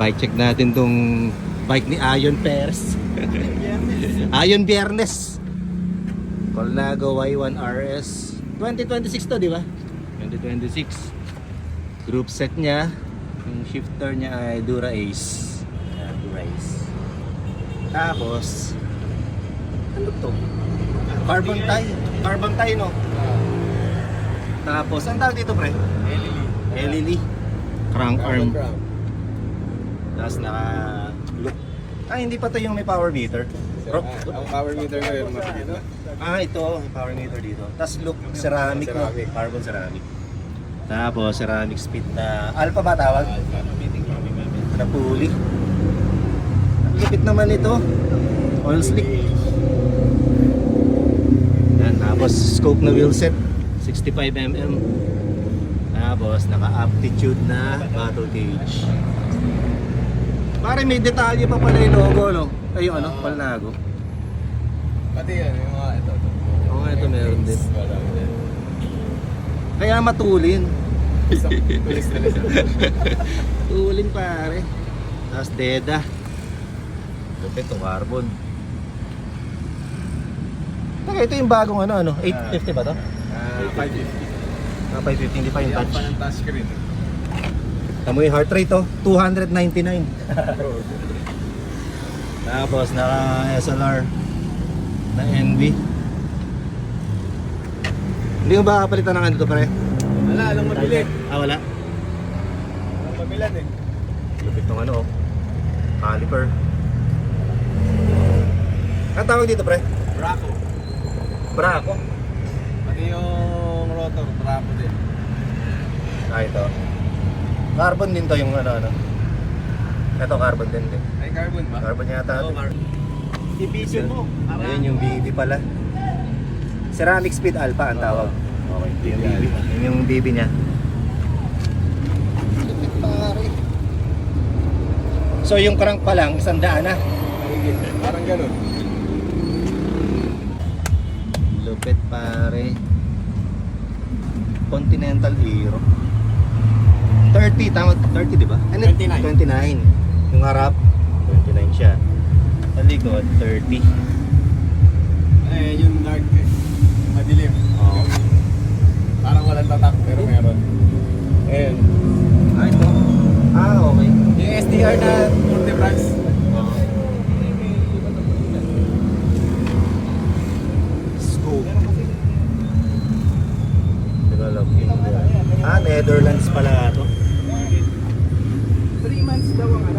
Bike check natin tong bike ni Ayon Perez. Ayon Biyernes. Colnago Y1 RS 2026 to, di ba? 2026. Group set niya. Yung shifter niya ay Dura Ace. Dura Ace. Tapos ano to? Carbon tie. Carbon tie, no? Tapos ang tawag dito, pre? LED. Crank arm. Tapos naka-look. Hindi pa to yung may power meter. Ang power meter ko yun mas dito. Ito, may power meter dito. Tapos look, ceramic, no? Carbon ceramic. Tapos ceramic speed na alpha ba tawag? Na pulley. Ang lupit naman ito. Oil slick. Yan, tapos scope na wheel set 65mm. Tapos naka-aptitude na throttle gauge. Pare may detalye pa pala yung logo, no? Ay yung ano, Colnago. Pati yan, yung mga ito. Oo nga, ito meron din. Kaya matulin. Tulis. Tulin pare. Tapos deda. Lupit to, carbon. Okay, ito yung bagong ano, 850 ba to? 550. 550, hindi pa yung touch. Pa ng touchscreen. Tamo yung heart rate, 299. Tapos naka SLR na NV. Hindi mo ba kapalitan ng ano dito, pare? Wala, alam mabili. Wala. Alam mabilan eh. Lupit ng ano, caliper. Ang tawag dito, pre? Braco. Braco. Pati yung rotor, Braco din. Ito. Carbon din to yung ano. Ito carbon din. Ay, carbon ba? Carbon yata. Oo, carbon. Division mo. Ayun yung BB pala. Ceramic speed alpha ang tawag. Okay, ito yung BB. Yun yung BB niya. Lupit pare. So yung crank pa lang, 100 na. Parang ganun. Lupit pare. Continental Aero. 30, tama 30 di ba? 29. 29. Yung harap, 29 siya. Sa likod, 30. Eh, yung dark eh. Madilim. Oo. Parang walang tatak, pero meron. Ayan. Ito. Okay. Yung SDR na multi-branch. Scope. Develop in Netherlands